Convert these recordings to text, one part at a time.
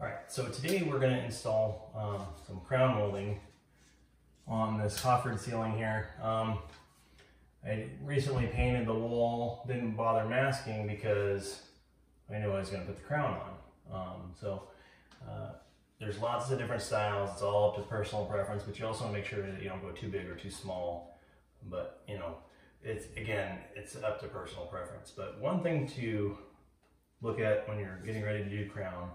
All right, so today we're going to install some crown molding on this coffered ceiling here. I recently painted the wall, didn't bother masking because I knew I was going to put the crown on. There's lots of different styles. It's all up to personal preference, but you also want to make sure that you don't go too big or too small. But you know, it's up to personal preference. But one thing to look at when you're getting ready to do crown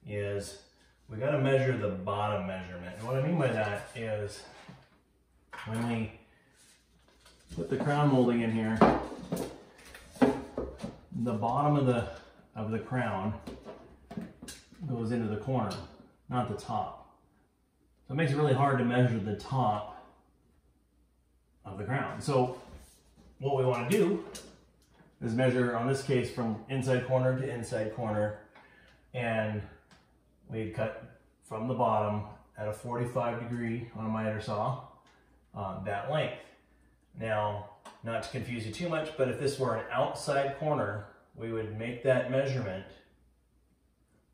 is we got to measure the bottom measurement. And what I mean by that is when we put the crown molding in here, the bottom of the crown goes into the corner, not the top. So it makes it really hard to measure the top of the crown. So what we want to do is measure, on this case, from inside corner to inside corner, and we cut from the bottom at a 45-degree on a miter saw, that length. Now, not to confuse you too much, but if this were an outside corner, we would make that measurement,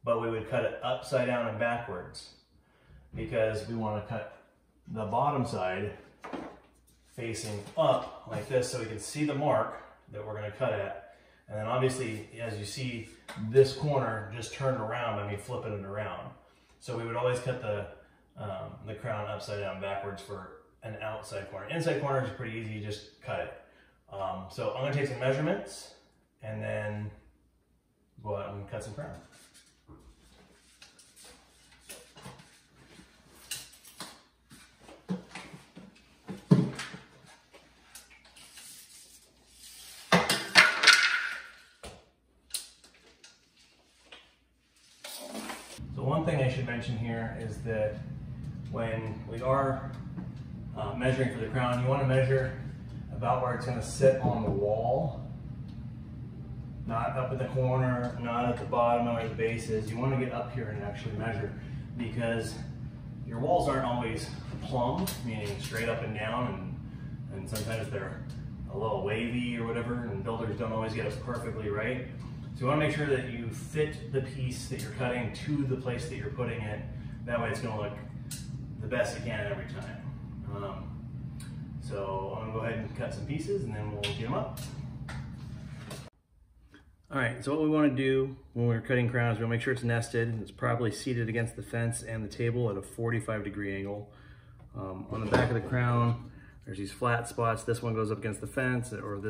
but we would cut it upside down and backwards because we want to cut the bottom side facing up like this so we can see the mark that we're going to cut at. And then obviously, as you see, this corner just turned around by me flipping it around. So we would always cut the crown upside down backwards for an outside corner. Inside corner is pretty easy, you just cut it. So I'm going to take some measurements and then go out and cut some crown. One thing I should mention here is that when we are measuring for the crown, you want to measure about where it's going to sit on the wall, not up at the corner, not at the bottom where the base is. You want to get up here and actually measure, because your walls aren't always plumb, meaning straight up and down, and sometimes they're a little wavy or whatever, and builders don't always get us perfectly right. So you want to make sure that you fit the piece that you're cutting to the place that you're putting it. That way it's going to look the best it can every time. So I'm going to go ahead and cut some pieces and then we'll get them up. All right, so what we want to do when we're cutting crowns, we'll make sure it's nested and it's properly seated against the fence and the table at a 45-degree angle. On the back of the crown, there's these flat spots. This one goes up against the fence, or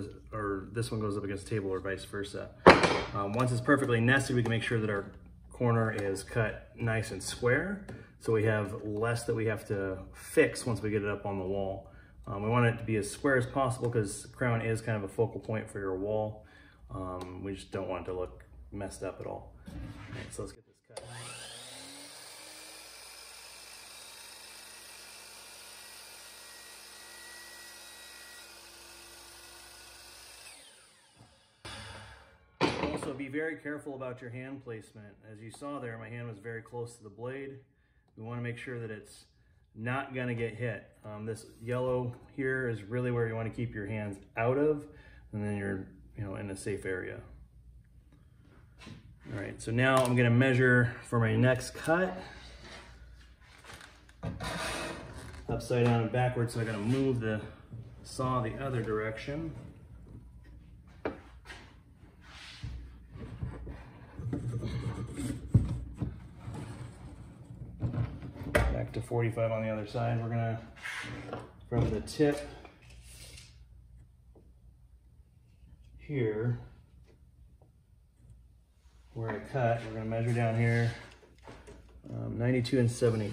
this one goes up against the table, or vice versa. Once it's perfectly nested, we can make sure that our corner is cut nice and square, so we have less that we have to fix once we get it up on the wall. We want it to be as square as possible because the crown is kind of a focal point for your wall. We just don't want it to look messed up at all. All right, so let's get this cut. Also, be very careful about your hand placement. As you saw there, my hand was very close to the blade. We want to make sure that it's not going to get hit. This yellow here is really where you want to keep your hands out of, and then you're in a safe area. All right, so now I'm going to measure for my next cut. Upside down and backwards, so I got to move the saw the other direction. Back to 45 on the other side. We're gonna, from the tip here, where I cut, we're gonna measure down here, 92 7/8.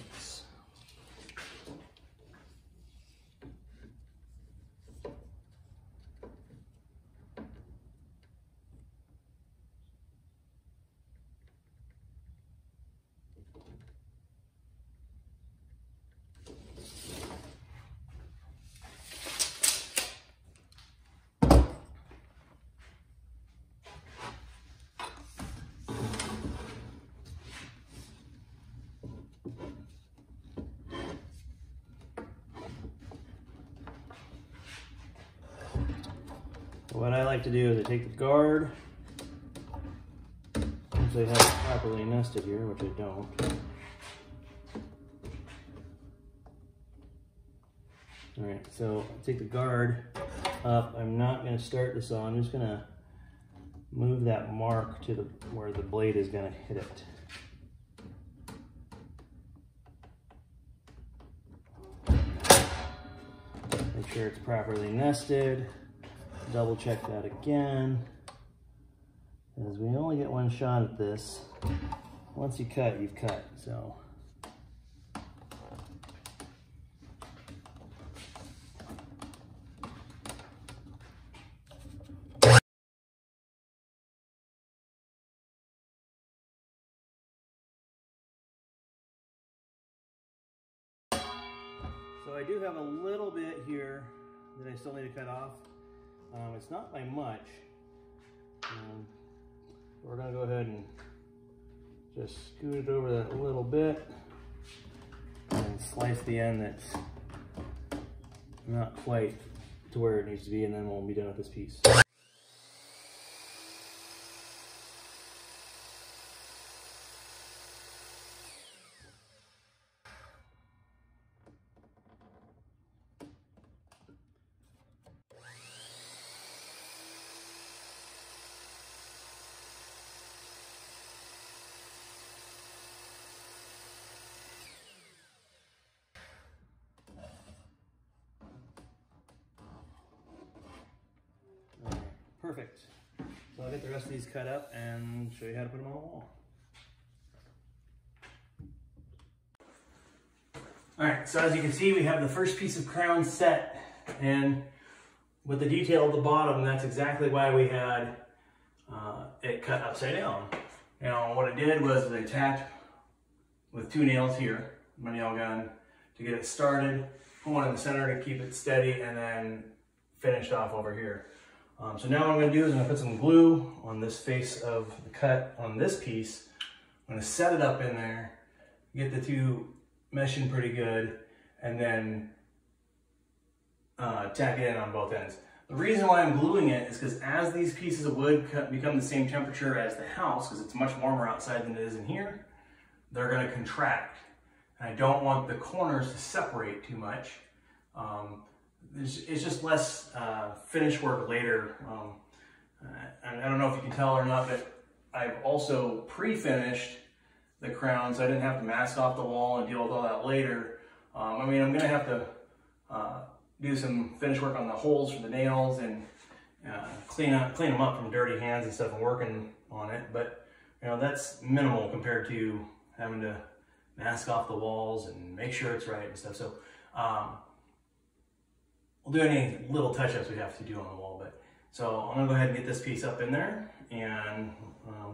What I like to do is I take the guard and Seems I have it properly nested here, which I don't. All right, so take the guard up. I'm not going to start this on. I'm just going to move that mark to where the blade is going to hit it. Make sure it's properly nested. Double check that again, because we only get one shot at this. Once you cut, you've cut. So I do have a little bit here that I still need to cut off. It's not by much. We're going to go ahead and just scoot it over that a little bit and slice the end that's not quite to where it needs to be, and then we'll be done with this piece. Perfect. So I'll get the rest of these cut up and show you how to put them on the wall. All right, so as you can see, we have the first piece of crown set, and with the detail at the bottom, that's exactly why we had it cut upside down. Now, what I did was I tacked with 2 nails here, my nail gun, to get it started, put one in the center to keep it steady, and then finished off over here. So now what I'm going to do is I'm going to put some glue on this face of the cut on this piece. I'm going to set it up in there, get the 2 meshing pretty good, and then tack it in on both ends. The reason why I'm gluing it is because as these pieces of wood become the same temperature as the house, because it's much warmer outside than it is in here, they're going to contract. And I don't want the corners to separate too much. It's just less finish work later. I don't know if you can tell or not, but I've also pre-finished the crown, so I didn't have to mask off the wall and deal with all that later. I mean, I'm gonna have to do some finish work on the holes for the nails and clean them up from dirty hands and stuff and working on it. But you know, that's minimal compared to having to mask off the walls and make sure it's right and stuff. So we'll do any little touch-ups we have to do on the wall. But so I'm gonna go ahead and get this piece up in there and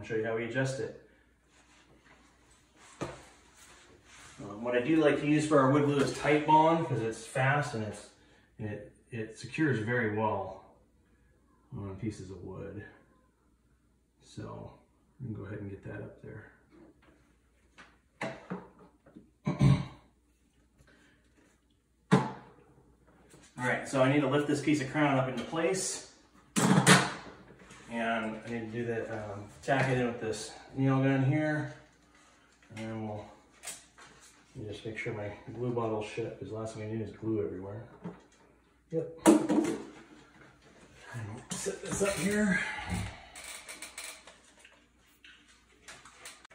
show you how we adjust it. What I do like to use for our wood glue is Titebond, because it's fast and it secures very well on pieces of wood. So I'm gonna go ahead and get that up there. All right, so I need to lift this piece of crown up into place, and I need to do that, tack it in with this nail gun here, and then we'll just make sure my glue bottle's shut, because the last thing I need is glue everywhere. Yep. And set this up here.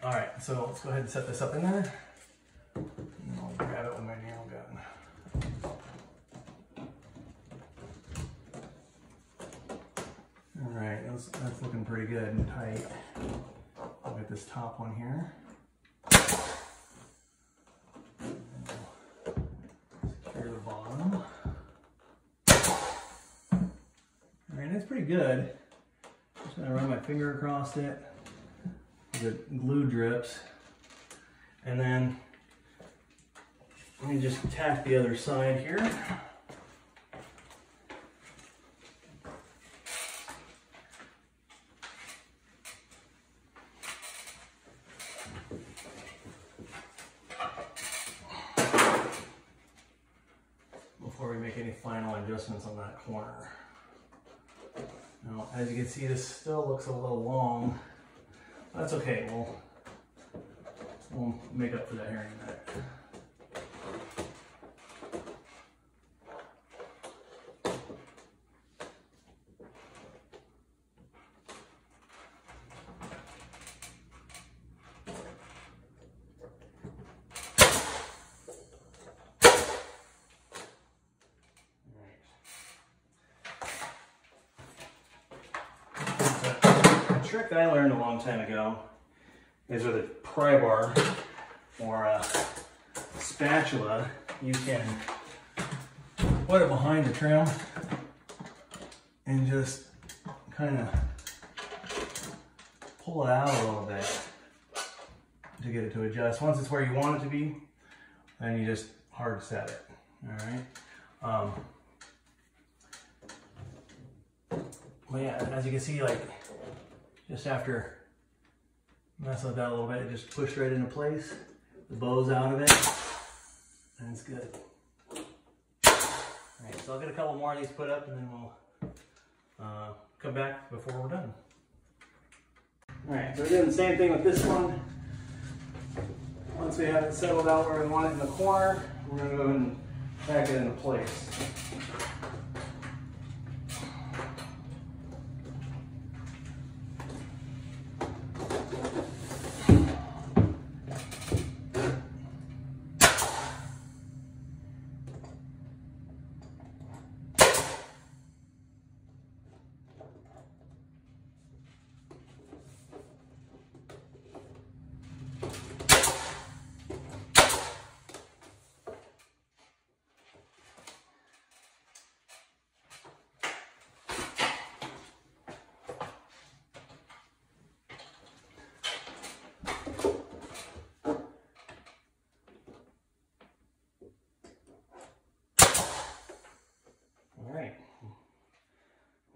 All right, so let's go ahead and set this up in there. And I'll grab it with my nail gun. All right, that's looking pretty good and tight. I'll get this top one here. Secure the bottom. All right, that's pretty good. I'm just gonna run my finger across it. The glue drips. And then let me just tack the other side here. Before we make any final adjustments on that corner. Now, as you can see, this still looks a little long. That's okay. We'll make up for that here in a minute. A trick that I learned a long time ago is with a pry bar or a spatula, you can put it behind the trim and just kind of pull it out a little bit to get it to adjust. Once it's where you want it to be, then you just hard set it. All right. Well, yeah, as you can see, like just after messing with that a little bit, it just pushed right into place. The bow's out of it, and it's good. All right, so I'll get a couple more of these put up, and then we'll come back before we're done. All right, so we're doing the same thing with this one. Once we have it settled out where we want it in the corner, we're going to go ahead and tack it into place.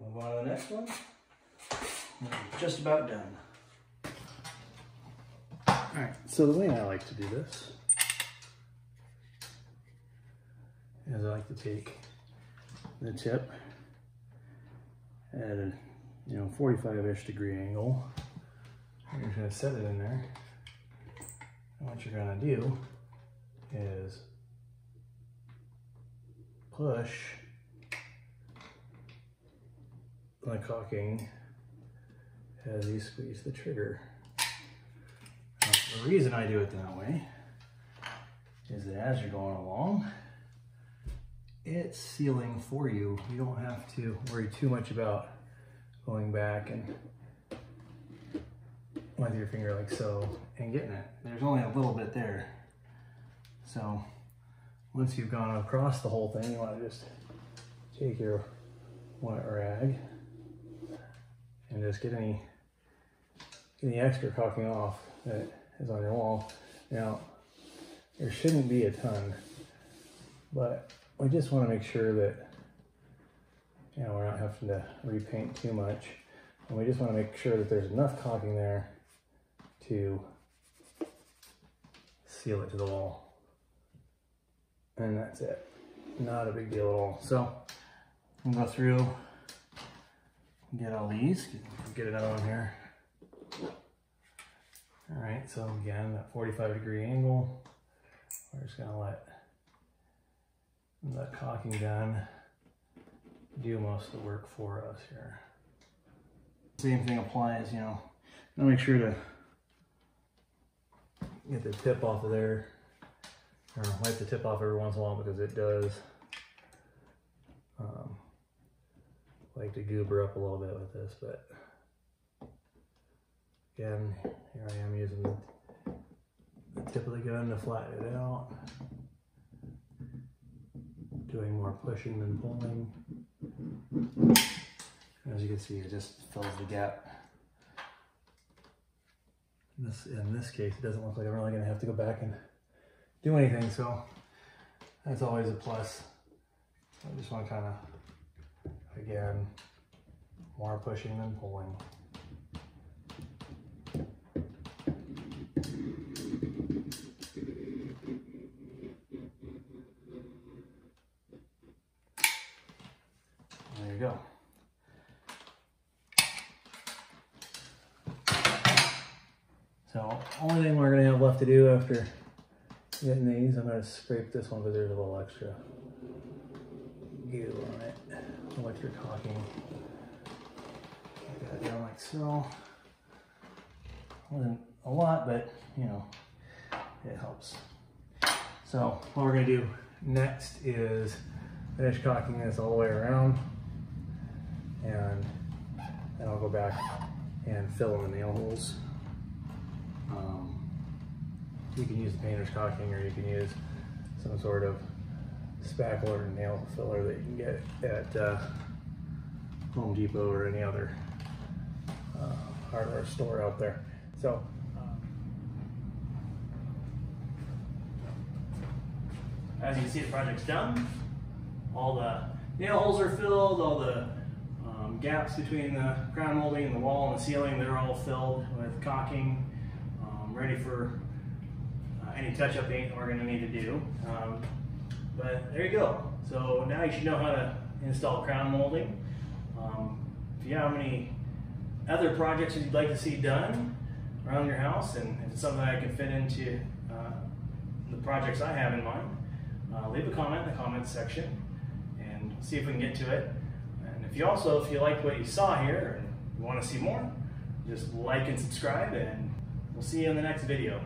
Move on to the next one. We're just about done. Alright, so the way I like to do this is I like to take the tip at a 45-ish degree angle. You're just going to set it in there. And what you're going to do is push the cocking as you squeeze the trigger. Now, the reason I do it that way is that as you're going along, it's sealing for you. You don't have to worry too much about going back and with your finger like so and getting it. There's only a little bit there. So once you've gone across the whole thing, you want to just take your wet rag and just get any extra caulking off that is on your wall. Now, there shouldn't be a ton, but we just want to make sure that we're not having to repaint too much, and we just want to make sure that there's enough caulking there to seal it to the wall, and that's it. Not a big deal at all. So we'll go through. Get all these, get another one here. All right, so again, that 45-degree angle, we're just gonna let the caulking gun do most of the work for us here. Same thing applies, make sure to get the tip off of there, or wipe the tip off every once in a while because it does like to goober up a little bit with this, but again, here I am using the tip of the gun to flatten it out, doing more pushing than pulling. As you can see, it just fills the gap. In this case, it doesn't look like I'm really going to have to go back and do anything, so that's always a plus. I just want to kind of, again, more pushing than pulling. There you go. So only thing we're gonna have left to do after getting these, I'm gonna scrape this one because there's a little extra goo on it, electric caulking. Get that down like so. Wasn't a lot, but you know, it helps. So what we're gonna do next is finish caulking this all the way around, and then I'll go back and fill in the nail holes. You can use the painter's caulking, or you can use some sort of spackle or nail filler that you can get at Home Depot or any other hardware store out there. So as you can see, the project's done. All the nail holes are filled, all the gaps between the crown molding and the wall and the ceiling, they're all filled with caulking, ready for any touch-up paint we're going to need to do. But there you go. So now you should know how to install crown molding. If you have any other projects that you'd like to see done around your house, and if it's something I can fit into the projects I have in mind, leave a comment in the comments section and see if we can get to it. And if you like what you saw here and you want to see more, just like and subscribe, and we'll see you in the next video.